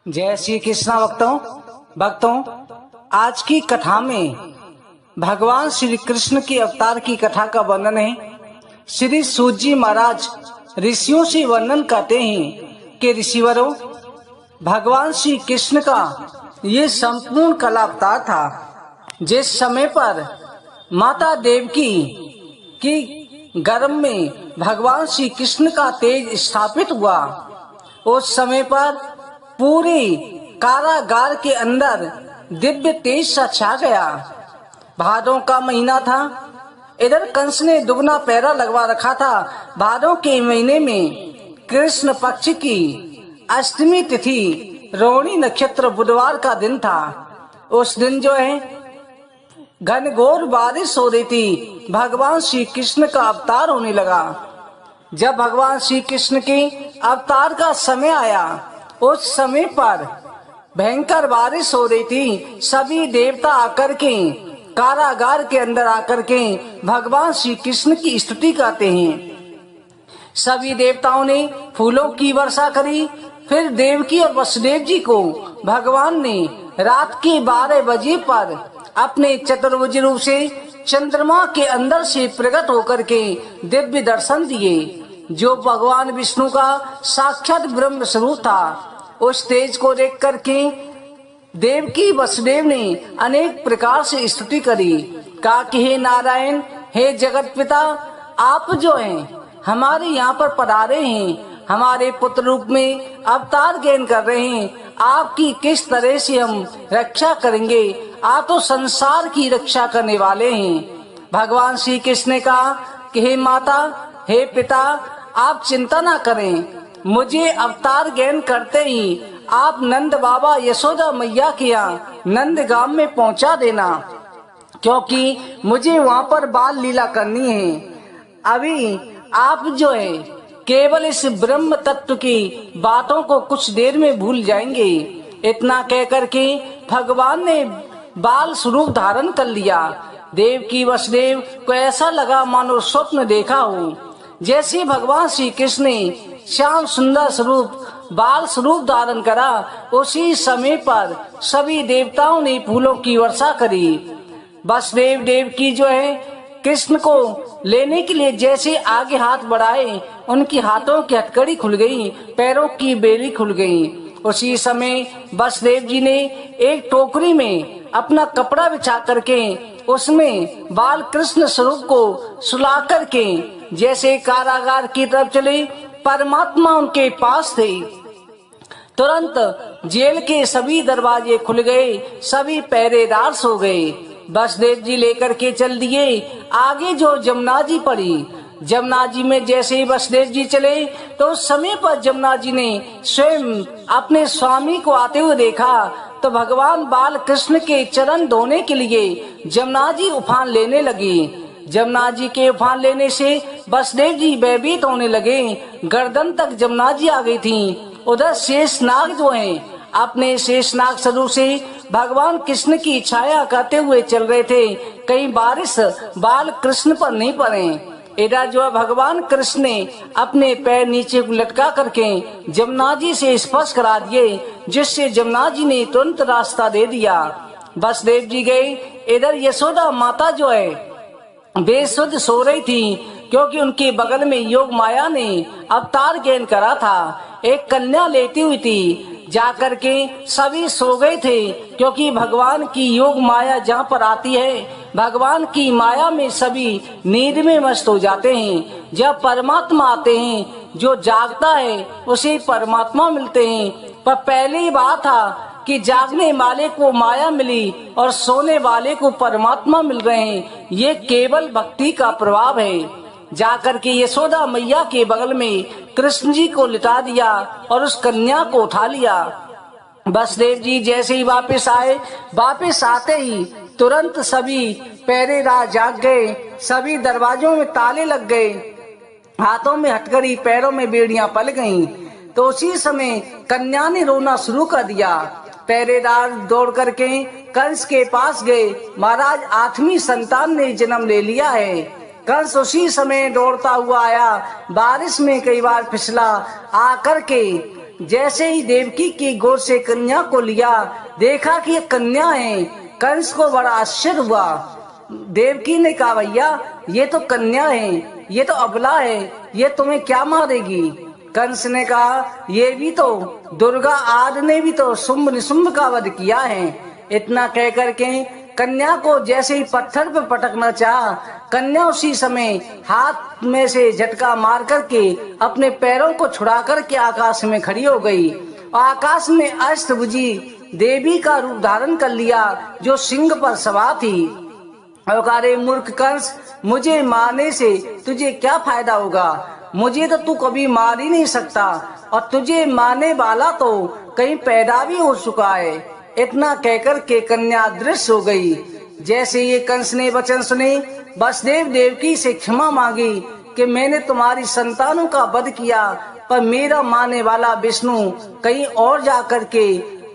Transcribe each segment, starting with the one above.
जय श्री कृष्ण भक्तों आज की कथा में भगवान श्री कृष्ण के अवतार की कथा का वर्णन है। श्री सूत जी महाराज ऋषियों से वर्णन करते हैं कि ऋषिवरों, भगवान श्री कृष्ण का ये संपूर्ण कला अवतार था। जिस समय पर माता देवकी की गर्भ में भगवान श्री कृष्ण का तेज स्थापित हुआ, उस समय पर पूरे कारागार के अंदर दिव्य तेज सा छा गया। भादों का महीना था। इधर कंस ने दुगना पहरा लगवा रखा था। भादों के महीने में कृष्ण पक्ष की अष्टमी तिथि रोहिणी नक्षत्र बुधवार का दिन था। उस दिन जो है घनघोर बारिश हो रही थी। भगवान श्री कृष्ण का अवतार होने लगा। जब भगवान श्री कृष्ण के अवतार का समय आया, उस समय पर भयंकर बारिश हो रही थी। सभी देवता आकर के कारागार के अंदर आकर के भगवान श्री कृष्ण की स्तुति करते हैं। सभी देवताओं ने फूलों की वर्षा करी। फिर देवकी और वसुदेव जी को भगवान ने रात के 12 बजे पर अपने चतुर्भुज रूप से चंद्रमा के अंदर से प्रकट होकर के दिव्य दर्शन दिए, जो भगवान विष्णु का साक्षात ब्रह्म स्वरूप था। उस तेज को देख करके देवकी वसुदेव ने अनेक प्रकार से स्तुति करी। कहा कि हे नारायण, हे जगत पिता, आप जो हैं हमारे यहाँ पर पधारे हैं, हमारे पुत्र रूप में अवतार ग्रहण कर रहे हैं। आपकी किस तरह से हम रक्षा करेंगे? आप तो संसार की रक्षा करने वाले हैं। भगवान श्री कृष्ण ने कहा कि हे माता, हे पिता, आप चिंता ना करें। मुझे अवतार ग्रहण करते ही आप नंद बाबा यशोदा मैया के यहाँ नंद गांव में पहुंचा देना, क्योंकि मुझे वहां पर बाल लीला करनी है। अभी आप जो है केवल इस ब्रह्म तत्व की बातों को कुछ देर में भूल जाएंगे। इतना कहकर के भगवान ने बाल स्वरूप धारण कर लिया। देवकी वसुदेव को ऐसा लगा मानो स्वप्न देखा हो। जैसे भगवान श्री कृष्ण ने श्याम सुंदर स्वरूप बाल स्वरूप धारण करा, उसी समय पर सभी देवताओं ने फूलों की वर्षा करी। वसुदेव देवकी जो है कृष्ण को लेने के लिए जैसे आगे हाथ बढ़ाए, उनकी हाथों की हथकड़ी खुल गई, पैरों की बेली खुल गई। उसी समय वसुदेव जी ने एक टोकरी में अपना कपड़ा बिछा करके उसमें बाल कृष्ण स्वरूप को सुला करके जैसे कारागार की तरफ चले, परमात्मा उनके पास थे। तुरंत जेल के सभी दरवाजे खुल गए, सभी पहरेदार सो गए। वसुदेव जी लेकर के चल दिए। आगे जो जमुना जी पड़ी, जमुना जी में जैसे ही वसुदेव जी चले तो उस समय पर जमुना जी ने स्वयं अपने स्वामी को आते हुए देखा, तो भगवान बाल कृष्ण के चरण धोने के लिए जमुना जी उफान लेने लगी। जमुना जी के उफान लेने से वसुदेव जी भयभीत होने लगे। गर्दन तक जमुना जी आ गई थी। उधर शेषनाग जो हैं अपने शेषनाग स्वरूप से भगवान कृष्ण की छाया करते हुए चल रहे थे। कहीं बारिश बाल कृष्ण पर नहीं पड़े। इधर जो है भगवान कृष्ण ने अपने पैर नीचे को लटका करके जमुना जी से स्पर्श करा दिए, जिससे जमुना जी ने तुरंत रास्ता दे दिया। वसुदेव जी गए। इधर यशोदा माता जो है बेसुध सो रही थी, क्योंकि उनके बगल में योग माया ने अवतार ग्रहण करा था। एक कन्या लेती हुई थी। जाकर के सभी सो गए थे, क्योंकि भगवान की योग माया जहाँ पर आती है, भगवान की माया में सभी नींद में मस्त हो जाते हैं। जब परमात्मा आते हैं, जो जागता है उसे परमात्मा मिलते हैं। पर पहले ही बात था कि जागने वाले को माया मिली और सोने वाले को परमात्मा मिल रहे हैं। ये केवल भक्ति का प्रभाव है। जाकर के यशोदा मैया के बगल में कृष्ण जी को लिटा दिया और उस कन्या को उठा लिया। वसुदेव जी जैसे ही वापस आए, वापस आते ही तुरंत सभी पहरेदार जाग गए। सभी दरवाजों में ताले लग गए, हाथों में हथकड़ी, पैरों में बेड़ियां पल गईं। तो उसी समय कन्या ने रोना शुरू कर दिया। पहरेदार दौड़ करके कंस के पास गए। महाराज, 8वीं संतान ने जन्म ले लिया है। कंस उसी समय दौड़ता हुआ आया। बारिश में कई बार फिसला, आकर के जैसे ही देवकी की गोद से कन्या को लिया, देखा कि ये कन्या है। कंस को बड़ा आश्चर्य हुआ। देवकी ने कहा, भैया ये तो कन्या है, ये तो अबला है, ये तुम्हें क्या मारेगी? कंस ने कहा, ये भी तो दुर्गा आदि ने भी तो शुंभ निशुंभ का वध किया है। इतना कह करके कन्या को जैसे ही पत्थर पर पटकना चाहा, कन्या उसी समय हाथ में से झटका मार करके अपने पैरों को छुड़ा करके आकाश में खड़ी हो गई। आकाश में अष्टभुजी देवी का रूप धारण कर लिया, जो सिंह पर सवार थी। और कहा, रे मूर्ख कंस, मुझे मारने से तुझे क्या फायदा होगा? मुझे तो तू कभी मार ही नहीं सकता, और तुझे मारने वाला तो कहीं पैदा भी हो चुका है। इतना कहकर के कन्या अदृश्य हो गई। जैसे ये कंस ने वचन सुने, वसुदेव देवकी से क्षमा मांगी कि मैंने तुम्हारी संतानों का वध किया, पर मेरा मारने वाला विष्णु कहीं और जाकर के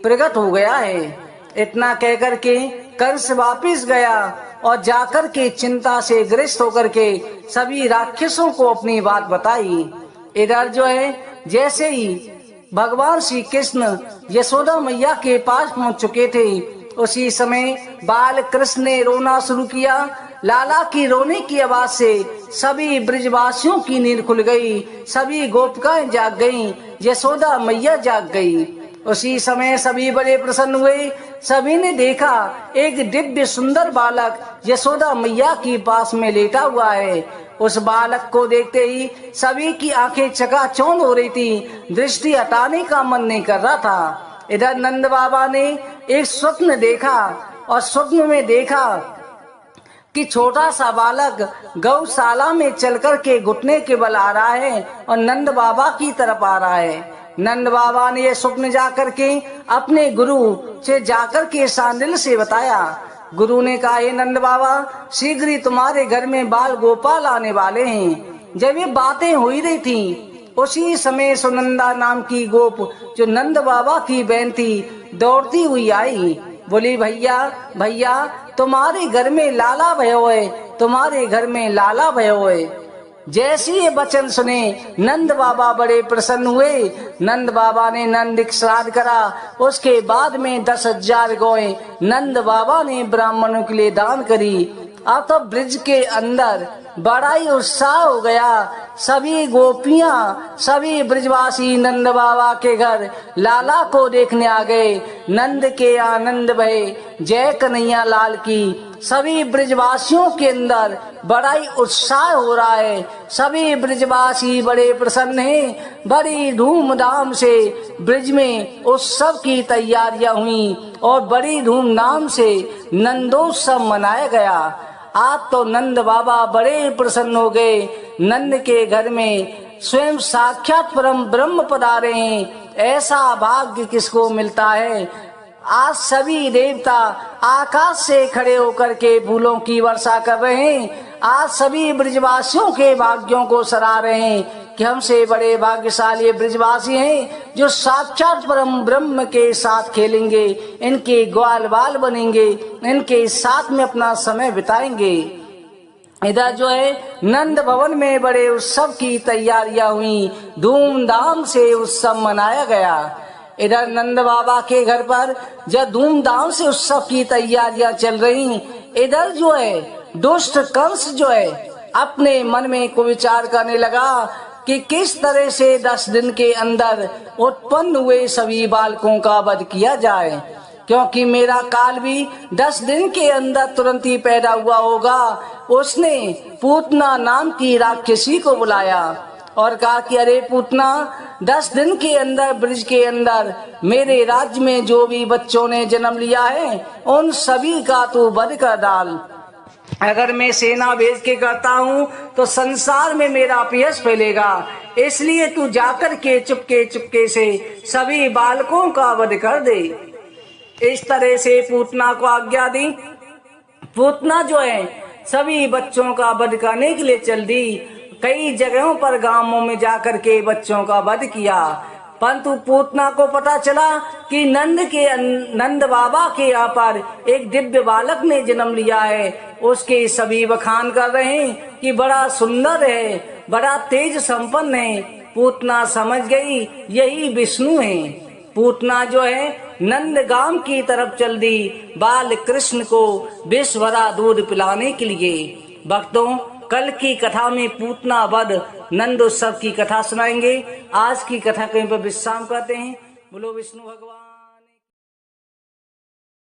प्रकट हो गया है। इतना कहकर के कंस वापिस गया और जाकर के चिंता से ग्रस्त होकर के सभी राक्षसों को अपनी बात बताई। इधर जो है, जैसे ही भगवान श्री कृष्ण यशोदा मैया के पास पहुंच चुके थे, उसी समय बाल कृष्ण ने रोना शुरू किया। लाला की रोने की आवाज से सभी ब्रजवासियों की नींद खुल गई, सभी गोपिकाएं जाग गईं, यशोदा मैया जाग गई। उसी समय सभी बड़े प्रसन्न हुए। सभी ने देखा एक दिव्य सुंदर बालक यशोदा मैया के पास में लेटा हुआ है। उस बालक को देखते ही सभी की आंखें चकाचौंध हो रही थी, दृष्टि हटाने का मन नहीं कर रहा था। इधर नंद बाबा ने एक स्वप्न देखा, और स्वप्न में देखा कि छोटा सा बालक गौशाला में चलकर के घुटने के बल आ रहा है और नंद बाबा की तरफ आ रहा है। नंद बाबा ने यह स्वप्न जाकर के अपने गुरु से जाकर के सांडिल्य से बताया। गुरु ने कहा, हे नंद बाबा, शीघ्र ही तुम्हारे घर में बाल गोपाल आने वाले हैं। जब ये बातें हो ही रही थी, उसी समय सुनंदा नाम की गोप, जो नंद बाबा की बहन थी, दौड़ती हुई आई। बोली, भैया भैया, तुम्हारे घर में लाला भयो है, तुम्हारे घर में लाला भयो है। जैसे ये वचन सुने नंद बाबा बड़े प्रसन्न हुए। नंद बाबा ने नंद श्राद्ध करा। उसके बाद में 10,000 गौएं नंद बाबा ने ब्राह्मणों के लिए दान करी। अब तो ब्रिज के अंदर बड़ा ही उत्साह हो गया। सभी गोपियां, सभी ब्रिजवासी नंद बाबा के घर लाला को देखने आ गए। नंद के आनंद भये, जय कन्हैया लाल की। सभी ब्रिजवासियों के अंदर बड़ा ही उत्साह हो रहा है। सभी ब्रिजवासी बड़े प्रसन्न हैं। बड़ी धूमधाम से ब्रिज में उत्सव की तैयारियां हुई और बड़ी धूमधाम से नंदोत्सव मनाया गया। आज तो नंद बाबा बड़े प्रसन्न हो गए। नंद के घर में स्वयं साक्षात परम ब्रह्म पधारे हैं। ऐसा भाग्य किसको मिलता है। आज सभी देवता आकाश से खड़े होकर के फूलों की वर्षा कर रहे हैं। आज सभी ब्रिजवासियों के भाग्यों को सराह रहे हैं कि हमसे बड़े भाग्यशाली ब्रिजवासी हैं, जो साक्षात परम ब्रह्म के साथ खेलेंगे, इनके ग्वाल बाल बनेंगे, इनके साथ में अपना समय बिताएंगे। इधर जो है नंद भवन में बड़े उत्सव की तैयारियां हुई। धूमधाम से उत्सव मनाया गया। इधर नंद बाबा के घर पर जब धूमधाम से उत्सव की तैयारियां चल रही, इधर जो है दुष्ट कंस जो है अपने मन में को विचार करने लगा कि किस तरह से 10 दिन के अंदर उत्पन्न हुए सभी बालकों का वध किया जाए, क्योंकि मेरा काल भी 10 दिन के अंदर तुरंत ही पैदा हुआ होगा। उसने पूतना नाम की राक्षसी को बुलाया और कहा कि अरे पूतना, 10 दिन के अंदर ब्रिज के अंदर मेरे राज्य में जो भी बच्चों ने जन्म लिया है, उन सभी का तू वध कर डाल। अगर मैं सेना भेज के करता हूँ तो संसार में मेरा अपयश फैलेगा, इसलिए तू जाकर के चुपके चुपके से सभी बालकों का वध कर दे। इस तरह से पूतना को आज्ञा दी। पूतना जो है सभी बच्चों का वध करने के लिए चल दी। कई जगहों पर गांवों में जाकर के बच्चों का वध किया, परंतु पूतना को पता चला कि नंद बाबा के यहाँ पर एक दिव्य बालक ने जन्म लिया है। उसके सभी बखान कर रहे हैं कि बड़ा सुंदर है, बड़ा तेज संपन्न है, पूतना समझ गई यही विष्णु है। पूतना जो है नंदगाम की तरफ चल दी बाल कृष्ण को विष भरा दूध पिलाने के लिए। भक्तों, कल की कथा में पूतना वध नंद उत्सव की कथा सुनाएंगे। आज की कथा कहीं पर विश्राम करते हैं। बोलो विष्णु भगवान।